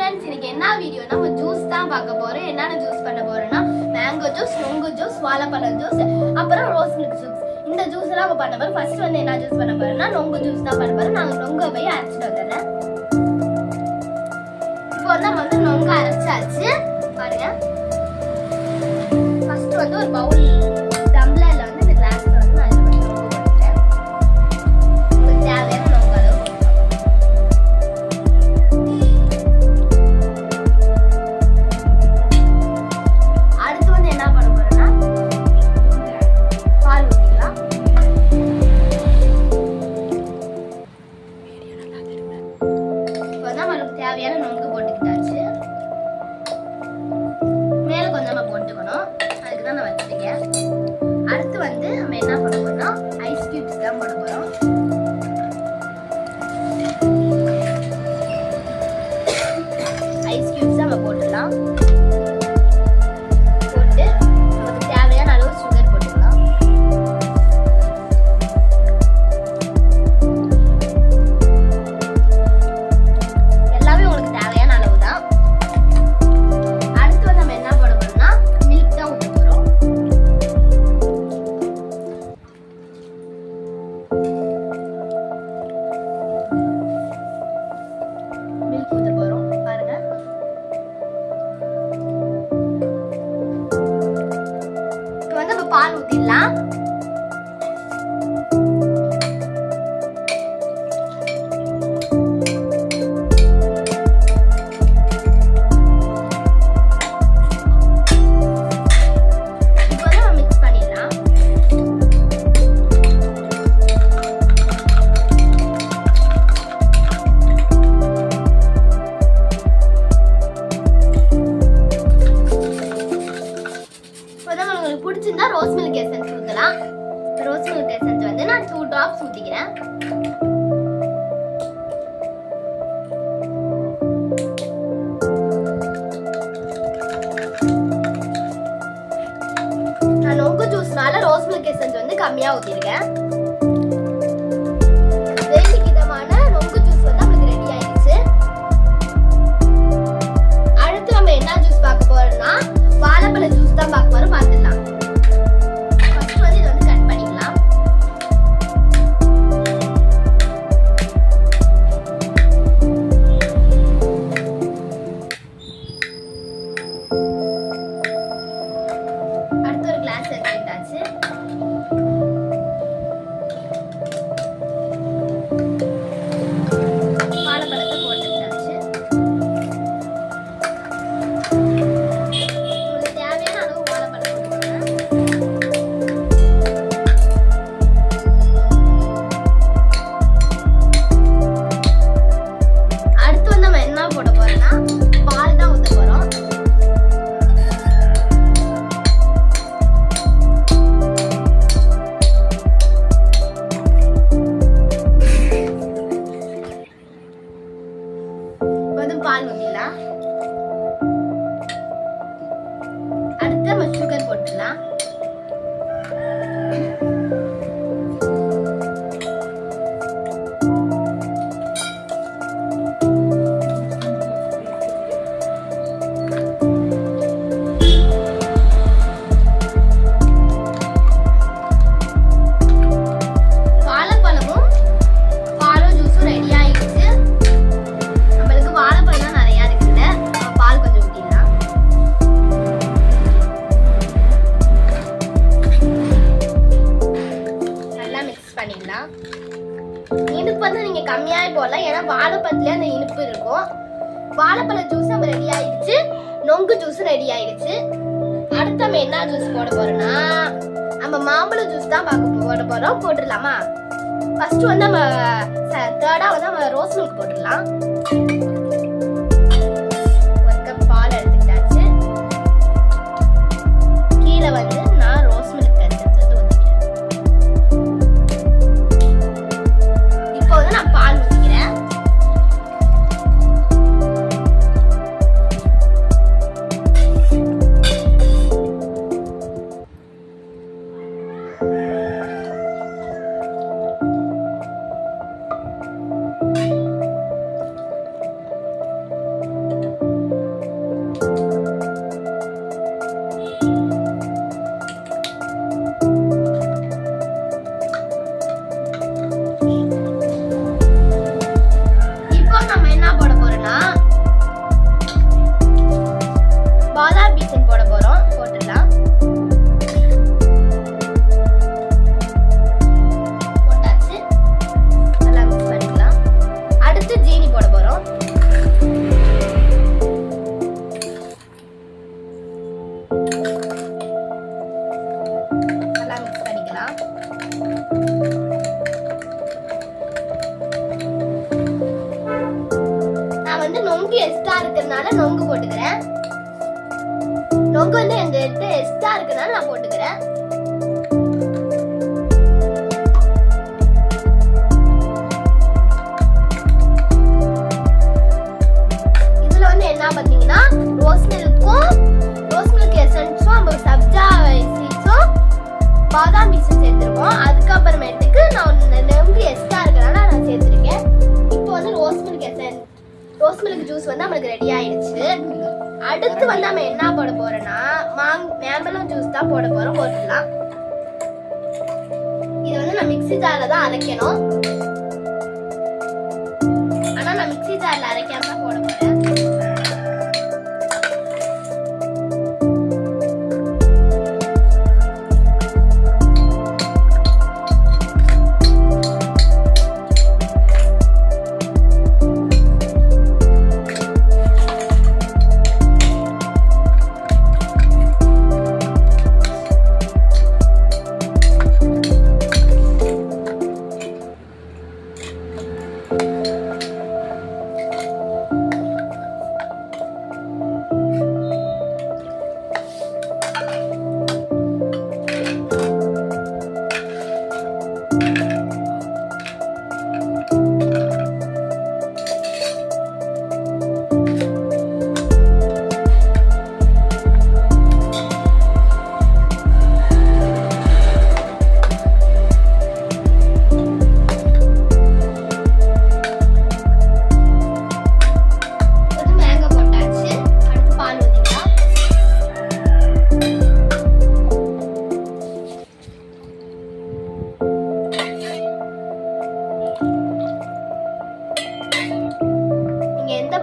Friends, இன்னைக்கு என்ன வீடியோனா நம்ம ஜூஸ் தான் பார்க்க போறோம். என்னென்ன ஜூஸ் பண்ண போறோம்னா மேங்கோ ஜூஸ், நொங்கு ஜூஸ், வாழைப்பழம் ஜூஸ், அப்புறம் ரோஸ் மில்க் ஜூஸ். இந்த ஜூஸ் எல்லாம் நம்ம பண்ண போறோம். ஃபர்ஸ்ட் வந்து என்ன ஜூஸ் பண்ண போறோம்னா நொங்கு ஜூஸ் தான் பண்ண போறோம். நாங்க நொங்க போய் அரைச்சிட்டு வந்துடுறேன். இப்போ நம்ம வந்து நொங்க அரைச்சாச்சு பாருங்க. ஃபர்ஸ்ட் வந்து ஒரு பவுல் டம்ளர்ல வந்து இந்த கிளாஸ்ல வந்து நான் நொங்கு போட்டுட்டேன். உங்களுக்கு தேவையான நொங்கு அளவு அடுத்து வந்து என்ன பண்ண போறேன்னா பால் ஊத்திக்கலாம். இப்போ தான் நம்மளுக்கு தேவையான நொங்கு போட்டுக்கிட்டாச்சு. மேல கொஞ்சமா போட்டுக்கணும், அதுக்கு தான் நான் வச்சிருக்கேன். அடுத்து வந்து நம்ம என்ன பண்ண போறோம்னா ஐஸ் கியூப்ஸ் தான் போட போறோம். ஐஸ் கியூப்ஸ் நம்ம போட்டுடலாம். போட்டு நமக்கு தேவையான அளவு சுகர் போட்டுக்கலாம். எல்லாமே உங்களுக்கு தேவையான அளவு தான். அடுத்து வந்து நம்ம என்ன போட போறோம்னா மில்க் தான் ஊத்த போறோம். மில்க் ஊத்த போறோம் பாருங்க. இப்போ வந்து நம்ம பால் ஊத்திடலாம். இப்போ வந்து நம்ம மிக்ஸ் பண்ணிடலாம். இப்போதான் உங்களுக்கு பிடிச்சிருந்தா ரோஸ் மில்க் எசன்ஸ் ஊற்றலாம். ரோஸ் மில்க் எசன்ஸ் வந்து நான் 2 drops ஊற்றிக்கிறேன். நான் நொங்கு ஜூஸ்னால ரோஸ் மில்க் எசன்ஸ் வந்து கம்மியா ஊற்றிருக்கேன். வேதிக்கிதமான நொங்கு ஜூஸ் வந்து நம்மளுக்கு ரெடி ஆயிடுச்சு. அடுத்து நம்ம என்ன ஜூஸ் பார்க்க போறோம்னா வாழைப்பழ ஜூஸ் தான் பார்க்க போறோம். பார்த்துடலாம். ஃபர்ஸ்ட் வந்து இதை வந்து கட் பண்ணிக்கலாம். அடுத்து ஒரு கிளாஸ் எடுத்துட்டாச்சு. வாழைப்பழத்தை போட்டுட்டாச்சு. உங்களுக்கு தேவையான அளவு வாழைப்பழம் போட்டுக்கோங்க. அடுத்து வந்து நம்ம என்ன போட போறோம்னா பால் தான் ஊத்த போறோம். வந்து பால் ஊத்திடலாம். அடுத்து நம்ம சுகர் போட்டுடலாம். வாழைப்பழமும் பாலும் ஜூஸும் ரெடி ஆயிடுச்சு. நம்மளுக்கு வாழைப்பழம் நிறைய இருக்குல்ல, நம்ம பால் கொஞ்சம் ஊத்திடலாம். நல்லா மிக்ஸ் பண்ணிடலாம். இனிப்பு வந்து நீங்க கம்மியாவே போடலாம், ஏன்னா வாழைப்பழத்துல அந்த இனிப்பு இருக்கும். வாழைப்பழ ஜூஸ் நம்ம ரெடி ஆயிடுச்சு. நொங்கு ஜூஸ் ரெடி ஆயிடுச்சு. அடுத்து நம்ம என்ன ஜூஸ் போட போறோம்னா நம்ம மாம்பழ ஜூஸ் தான் போட போறோம். போட்டுடலாமா? ஃபர்ஸ்ட் வந்து நம்ம தேர்டா வந்து நம்ம ரோஸ் மில்க் போட்டுடலாம். ஒரு கப் பால் எடுத்துக்கிட்டாச்சு. கீழே வந்து நான் ரோஸ் மில்க் எசன்ஸ் வந்து ஊத்திக்கிறேன். இப்போ வந்து நான் பால் ஊத்திக்கிறேன். நொங்கு எக்ஸ்ட்ரா இருக்கிறதுனால நொங்கு போட்டுக்கிறேன். நொங்கு வந்து இந்த இடத்துல எக்ஸ்ட்ரா இருக்கிறதுனால நான் போட்டுக்கிறேன். இதுல வந்து என்ன பாத்தீங்கன்னா ரோஸ் மில்க் எசன்ஸும் அப்புறம் சப்ஜா சீட்ஸும் பாதாம் பீஸும் சேர்த்துருக்கோம். அதுக்கப்புறமேட்டுக்கு நான் நொங்கு எக்ஸ்ட்ரா இருக்கிறதுனால நான் சேர்த்துருக்கேன். இப்போ வந்து ரோஸ் மில்க் ஜூஸ் வந்து நம்மளுக்கு ரெடி ஆயிடுச்சு. அடுத்து வந்து நம்ம என்ன போட போறோம்னா மேம்பழம் ஜூஸ் தான் போட போறோம். போட்டுடலாம். இது வந்து நான் மிக்ஸி ஜார்ல தான் அரைக்கணும். ஆனா நான் மிக்ஸி ஜார்ல அரைக்காம தான் போட போறேன்.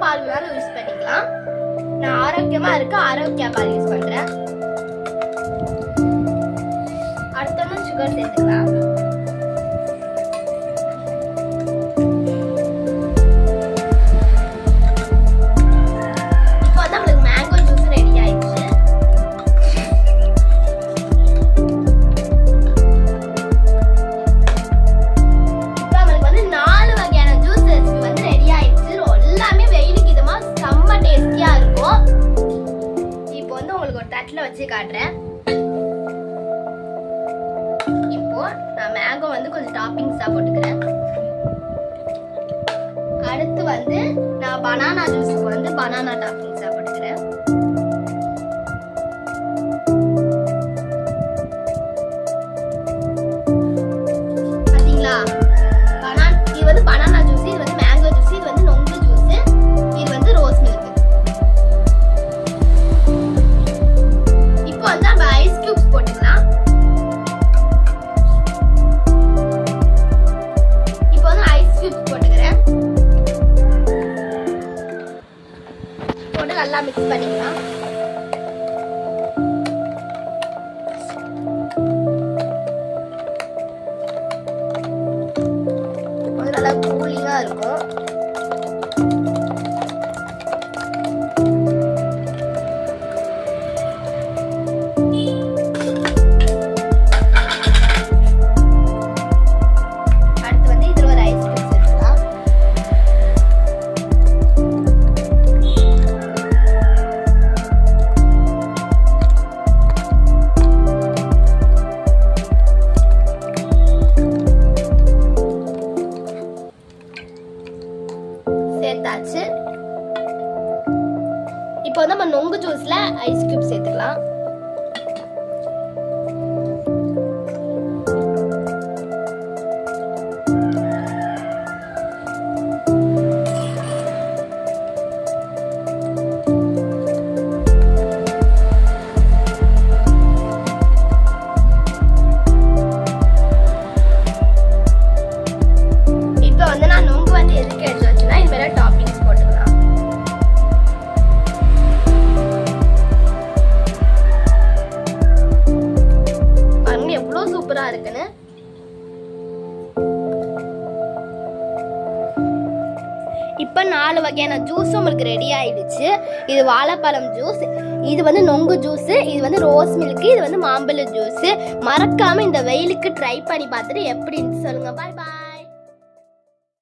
பால் வேணாலும் யூஸ் பண்ணிக்கலாம். நான் ஆரோக்கியமா இருக்க ஆரோக்கியா பால் யூஸ் பண்றேன். அடுத்து சுகர் சேர்த்துக்கலாம். இப்போ வந்து நம்மளுக்கு மேங்கோ ஜூஸ் ரெடி ஆயிடுச்சு. இப்போ நம்மளுக்கு வந்து 4 வகையான ஜூஸஸ் வந்து ரெடி ஆயிடுச்சு. எல்லாமே வெயிலுக்கு இதமா செம்ம டேஸ்டியா இருக்கும். இப்போ வந்து உங்களுக்கு ஒரு தட்டுல வச்சு காட்டுறேன். இப்போ நான் மேங்கோ வந்து கொஞ்சம் டாப்பிங்ஸா போட்டுக்கிறேன். அடுத்து வந்து நான் பனானா ஜூஸ்க்கு வந்து பனானா டாப்பிங்ஸா போட்டுக்கிறேன். பாத்தீங்களா, இது வந்து பனானா ஜூஸ், இது வந்து மேங்கோ ஜூஸ், இது வந்து நொங்கு ஜூஸ், இது வந்து ரோஸ் மில்க். இப்போ வந்து நம்ம ஐஸ் கியூப்ஸ் போட்டுக்கலாம். இப்போ வந்து ஐஸ் கியூப்ஸ் போட்டுக்கிறேன். போட்டு நல்லா மிக்ஸ் பண்ணிக்கலாம். நல்லா கூலிங்கா இருக்கும். அடுத்து வந்து இதுல ஒரு ஐஸ் கியூப் சேர்த்துக்கலாம். சேர்த்தாச்சு. இப்போ நம்ம நொங்கு ஜூஸ்ல ஐஸ் கியூப் சேர்த்துக்கலாம். இப்போ வந்து நான் நொங்கு வந்து எதுக்கு எடுத்து வச்சுன்னா இது மேல டாப்பிங்ஸ் போட்டுக்கலாம். பாருங்க எவ்வளவு சூப்பரா இருக்குன்னு. இப்போ 4 வகையான ஜூஸ் உங்களுக்கு ரெடி ஆயிடுச்சு. இது வாழைப்பழம் ஜூஸ், இது வந்து நொங்கு ஜூஸ், இது வந்து ரோஸ் மில்க், இது வந்து மாம்பழ ஜூஸ். மறக்காம இந்த வெயிலுக்கு ட்ரை பண்ணி பார்த்துட்டு எப்படின்னு சொல்லுங்க. பாய் பாய்.